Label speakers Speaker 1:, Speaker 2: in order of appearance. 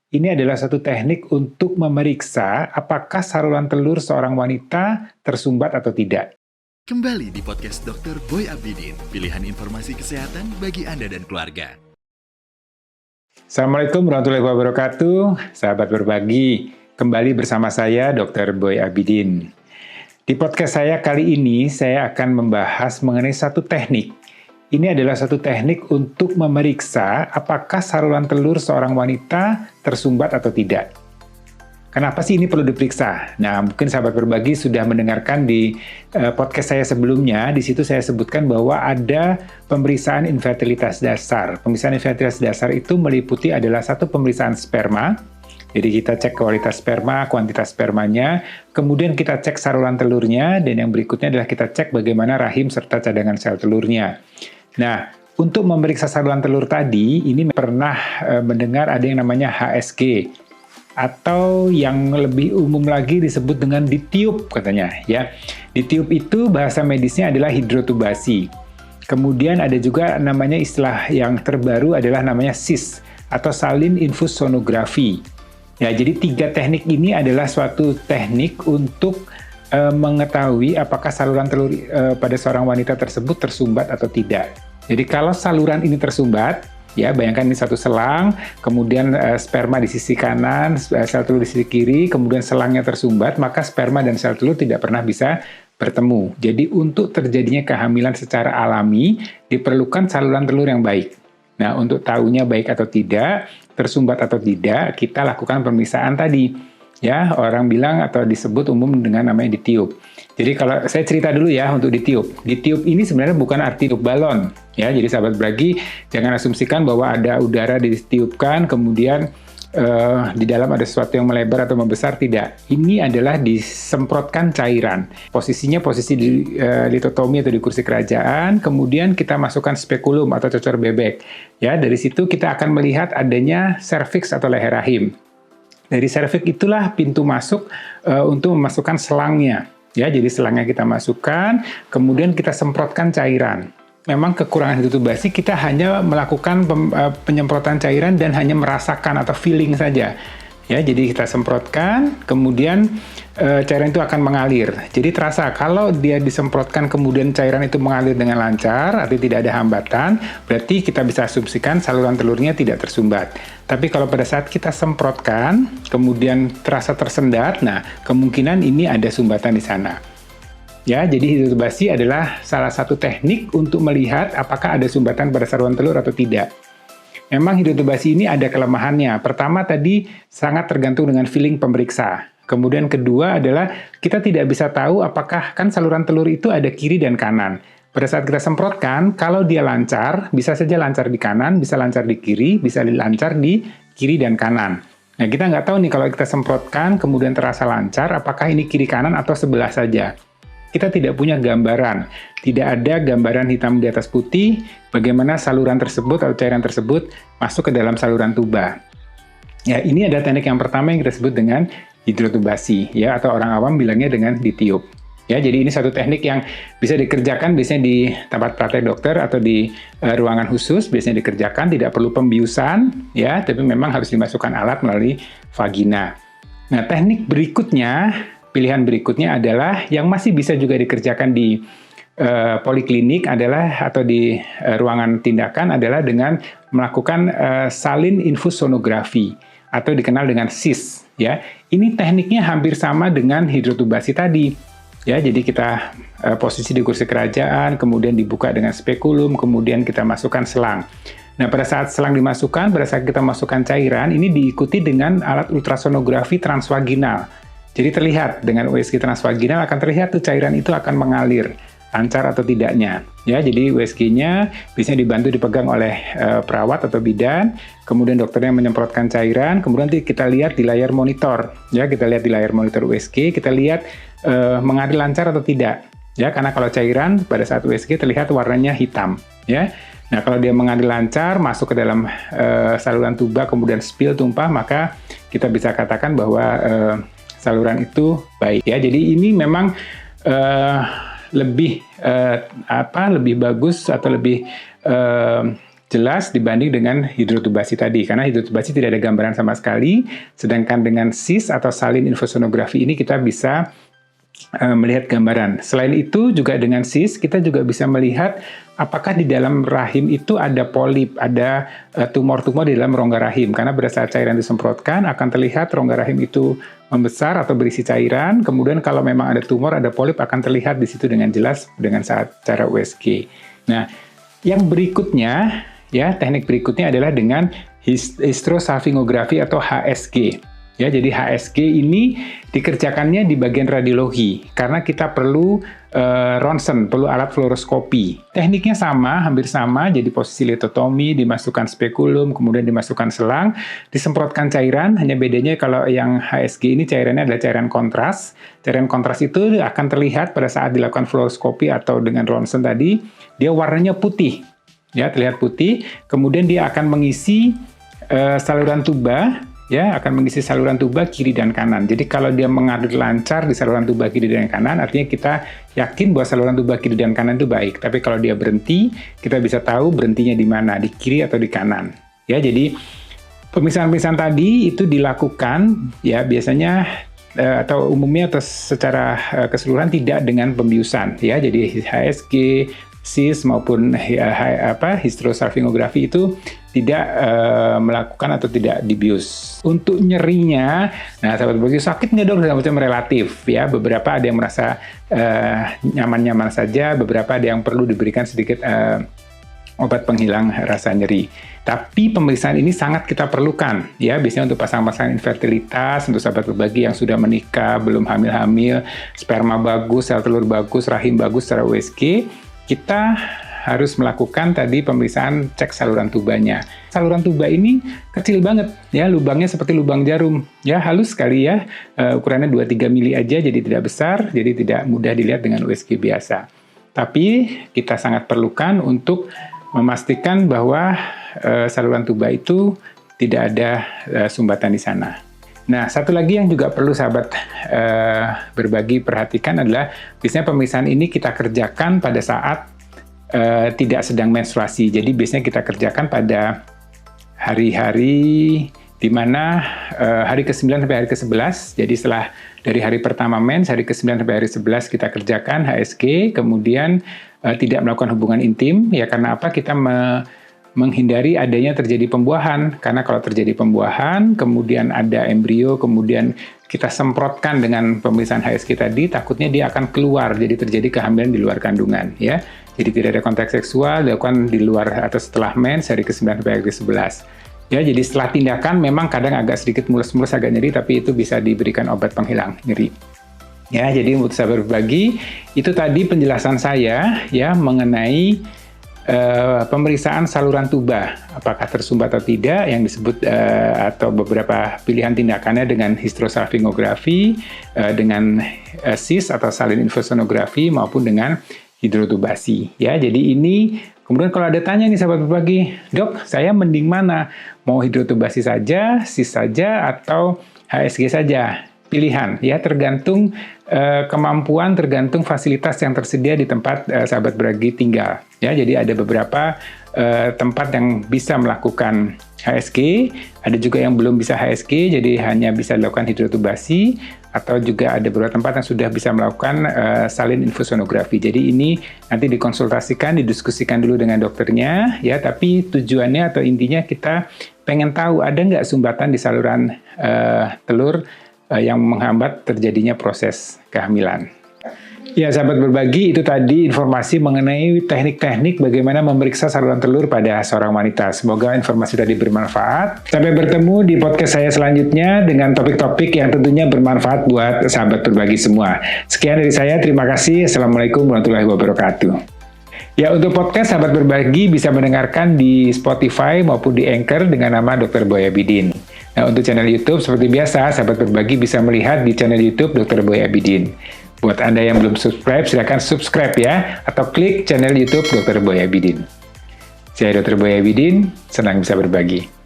Speaker 1: Ini adalah satu teknik untuk memeriksa apakah saluran telur seorang wanita tersumbat atau tidak.
Speaker 2: Kembali di podcast Dr. Boy Abidin, pilihan informasi kesehatan bagi Anda dan keluarga.
Speaker 1: Assalamualaikum warahmatullahi wabarakatuh, sahabat berbagi. Kembali bersama saya Dr. Boy Abidin. Di podcast saya kali ini, saya akan membahas mengenai satu teknik. Ini adalah satu teknik untuk memeriksa apakah saluran telur seorang wanita tersumbat atau tidak. Kenapa sih ini perlu diperiksa? Nah, mungkin sahabat berbagi sudah mendengarkan di podcast saya sebelumnya. Di situ saya sebutkan bahwa ada pemeriksaan infertilitas dasar. Pemeriksaan infertilitas dasar itu meliputi adalah satu pemeriksaan sperma. Jadi kita cek kualitas sperma, kuantitas spermanya, kemudian kita cek saluran telurnya, dan yang berikutnya adalah kita cek bagaimana rahim serta cadangan sel telurnya. Nah, untuk memeriksa saluran telur tadi, ini pernah mendengar ada yang namanya HSG, atau yang lebih umum lagi disebut dengan ditiup katanya. Ya, ditiup itu bahasa medisnya adalah hidrotubasi. Kemudian ada juga namanya istilah yang terbaru adalah namanya SIS, atau salin infus sonografi. Ya, jadi tiga teknik ini adalah suatu teknik untuk mengetahui apakah saluran telur pada seorang wanita tersebut tersumbat atau tidak. Jadi kalau saluran ini tersumbat, ya bayangkan ini satu selang, kemudian sperma di sisi kanan, sel telur di sisi kiri, kemudian selangnya tersumbat, maka sperma dan sel telur tidak pernah bisa bertemu. Jadi untuk terjadinya kehamilan secara alami, diperlukan saluran telur yang baik. Nah, untuk tahunya baik atau tidak, tersumbat atau tidak, kita lakukan pemeriksaan tadi. Ya, orang bilang atau disebut umum dengan namanya ditiup. Jadi kalau saya cerita dulu ya untuk ditiup. Ditiup ini sebenarnya bukan arti tiup balon. Ya, jadi sahabat beragi jangan asumsikan bahwa ada udara ditiupkan kemudian di dalam ada sesuatu yang melebar atau membesar, tidak. Ini adalah disemprotkan cairan. Posisinya posisi di litotomi atau di kursi kerajaan, kemudian kita masukkan spekulum atau cocor bebek. Ya, dari situ kita akan melihat adanya serviks atau leher rahim. Dari serviks itulah pintu masuk untuk memasukkan selangnya. Ya, jadi selangnya kita masukkan, kemudian kita semprotkan cairan. Memang kekurangan hidrotubasi, kita hanya melakukan penyemprotan cairan dan hanya merasakan atau feeling saja. Ya, jadi kita semprotkan, kemudian cairan itu akan mengalir. Jadi terasa kalau dia disemprotkan kemudian cairan itu mengalir dengan lancar, artinya tidak ada hambatan, berarti kita bisa asumsikan saluran telurnya tidak tersumbat. Tapi kalau pada saat kita semprotkan, kemudian terasa tersendat, nah kemungkinan ini ada sumbatan di sana. Ya, jadi hidrotubasi adalah salah satu teknik untuk melihat apakah ada sumbatan pada saluran telur atau tidak. Memang hidrotubasi ini ada kelemahannya. Pertama tadi sangat tergantung dengan feeling pemeriksa. Kemudian kedua adalah kita tidak bisa tahu apakah kan saluran telur itu ada kiri dan kanan. Pada saat kita semprotkan, kalau dia lancar, bisa saja lancar di kanan, bisa lancar di kiri, bisa lancar di kiri dan kanan. Nah, kita nggak tahu nih kalau kita semprotkan kemudian terasa lancar, apakah ini kiri kanan atau sebelah saja. Kita tidak punya gambaran, tidak ada gambaran hitam di atas putih bagaimana saluran tersebut atau cairan tersebut masuk ke dalam saluran tuba. Ya, ini ada teknik yang pertama yang kita sebut dengan hidrotubasi, ya, atau orang awam bilangnya dengan ditiup. Ya, jadi ini satu teknik yang bisa dikerjakan biasanya di tempat praktek dokter atau di ruangan khusus, biasanya dikerjakan, tidak perlu pembiusan, ya, tapi memang harus dimasukkan alat melalui vagina. Nah, teknik berikutnya, pilihan berikutnya adalah yang masih bisa juga dikerjakan di poliklinik adalah atau di ruangan tindakan adalah dengan melakukan salin infus sonografi atau dikenal dengan SIS. Ya, ini tekniknya hampir sama dengan hidrotubasi tadi. Ya, jadi kita posisi di kursi kerajaan, kemudian dibuka dengan spekulum, kemudian kita masukkan selang. Nah, pada saat selang dimasukkan, pada saat kita masukkan cairan, ini diikuti dengan alat ultrasonografi transvaginal. Jadi terlihat dengan USG transvaginal akan terlihat tuh cairan itu akan mengalir, lancar atau tidaknya. Ya, jadi USG-nya biasanya dibantu dipegang oleh perawat atau bidan, kemudian dokternya menyemprotkan cairan, kemudian kita lihat di layar monitor. Ya, kita lihat di layar monitor USG, kita lihat mengalir lancar atau tidak. Ya, karena kalau cairan pada saat USG terlihat warnanya hitam. Ya. Nah, kalau dia mengalir lancar, masuk ke dalam saluran tuba, kemudian spill tumpah, maka kita bisa katakan bahwa saluran itu baik. Ya, jadi ini memang lebih bagus atau lebih jelas dibanding dengan hidrotubasi tadi, karena hidrotubasi tidak ada gambaran sama sekali, sedangkan dengan SIS atau salin infosonografi ini kita bisa melihat gambaran. Selain itu juga dengan SIS kita juga bisa melihat apakah di dalam rahim itu ada polip, ada tumor-tumor di dalam rongga rahim. Karena pada saat cairan disemprotkan akan terlihat rongga rahim itu membesar atau berisi cairan. Kemudian kalau memang ada tumor, ada polip akan terlihat di situ dengan jelas dengan saat cara USG. Nah, yang berikutnya ya, teknik berikutnya adalah dengan hysterosalpingografi atau HSG. Ya, jadi HSG ini dikerjakannya di bagian radiologi karena kita perlu ronsen, perlu alat fluoroskopi. Tekniknya sama, hampir sama, jadi posisi litotomi, dimasukkan spekulum, kemudian dimasukkan selang, disemprotkan cairan, hanya bedanya kalau yang HSG ini cairannya adalah cairan kontras. Cairan kontras itu akan terlihat pada saat dilakukan fluoroskopi atau dengan ronsen tadi, dia warnanya putih. Ya, terlihat putih, kemudian dia akan mengisi saluran tuba, ya, akan mengisi saluran tuba kiri dan kanan. Jadi kalau dia mengalir lancar di saluran tuba kiri dan kanan, artinya kita yakin bahwa saluran tuba kiri dan kanan itu baik. Tapi kalau dia berhenti, kita bisa tahu berhentinya di mana, di kiri atau di kanan. Ya, jadi pemisahan-pemisahan tadi itu dilakukan ya biasanya atau umumnya atau secara keseluruhan tidak dengan pembiusan. Ya, jadi HSG, SIS maupun hysterosalpingografi itu tidak melakukan atau tidak dibius. Untuk nyerinya, nah sahabat berbagi, sakit nggak dok? Macam relatif ya. Beberapa ada yang merasa nyaman-nyaman saja, beberapa ada yang perlu diberikan sedikit obat penghilang rasa nyeri. Tapi pemeriksaan ini sangat kita perlukan ya, biasanya untuk pasangan-pasangan infertilitas, untuk sahabat berbagi yang sudah menikah, belum hamil-hamil, sperma bagus, sel telur bagus, rahim bagus secara USG. Kita harus melakukan tadi pemeriksaan cek saluran tubanya. Saluran tuba ini kecil banget ya, lubangnya seperti lubang jarum. Ya, halus sekali ya, ukurannya 2-3 mili aja, jadi tidak besar, jadi tidak mudah dilihat dengan USG biasa. Tapi kita sangat perlukan untuk memastikan bahwa saluran tuba itu tidak ada sumbatan di sana. Nah, satu lagi yang juga perlu sahabat berbagi perhatikan adalah biasanya pemeriksaan ini kita kerjakan pada saat tidak sedang menstruasi. Jadi biasanya kita kerjakan pada hari-hari di mana hari ke-9 sampai hari ke-11. Jadi setelah dari hari pertama mens, hari ke-9 sampai hari 11 kita kerjakan HSG, kemudian tidak melakukan hubungan intim. Ya, karena apa? Kita menghindari adanya terjadi pembuahan, karena kalau terjadi pembuahan, kemudian ada embrio, kemudian kita semprotkan dengan pemeriksaan HSG tadi, takutnya dia akan keluar, jadi terjadi kehamilan di luar kandungan, ya. Jadi tidak ada kontak seksual, dilakukan di luar atau setelah mens, hari ke-9 sampai hari ke-11. Ya, jadi setelah tindakan memang kadang agak sedikit mulus-mulus, agak nyeri, tapi itu bisa diberikan obat penghilang nyeri. Ya, jadi untuk sahabat berbagi, itu tadi penjelasan saya ya mengenai pemeriksaan saluran tuba, apakah tersumbat atau tidak, yang disebut atau beberapa pilihan tindakannya dengan hysterosalpingografi, dengan SIS atau salin infosonografi maupun dengan hidrotubasi. Ya, jadi ini kemudian kalau ada tanya nih sahabat berbagi, dok, saya mending mana? Mau hidrotubasi saja, SIS saja, atau HSG saja? Pilihan ya, tergantung kemampuan, tergantung fasilitas yang tersedia di tempat sahabat berbagi tinggal. Ya, jadi ada beberapa tempat yang bisa melakukan HSG, ada juga yang belum bisa HSG, jadi hanya bisa dilakukan hidrotubasi, atau juga ada beberapa tempat yang sudah bisa melakukan salin infosonografi. Jadi ini nanti dikonsultasikan, didiskusikan dulu dengan dokternya, ya. Tapi tujuannya atau intinya kita pengen tahu ada nggak sumbatan di saluran telur yang menghambat terjadinya proses kehamilan. Ya, sahabat berbagi, itu tadi informasi mengenai teknik-teknik bagaimana memeriksa saluran telur pada seorang wanita. Semoga informasi tadi bermanfaat. Sampai bertemu di podcast saya selanjutnya dengan topik-topik yang tentunya bermanfaat buat sahabat berbagi semua. Sekian dari saya, terima kasih. Assalamualaikum warahmatullahi wabarakatuh. Ya, untuk podcast sahabat berbagi bisa mendengarkan di Spotify maupun di Anchor dengan nama Dr. Boy Abidin. Nah, untuk channel YouTube seperti biasa, sahabat berbagi bisa melihat di channel YouTube Dr. Boy Abidin. Buat Anda yang belum subscribe, silakan subscribe ya, atau klik channel YouTube Dr. Boy Abidin. Saya Dr. Boy Abidin, senang bisa berbagi.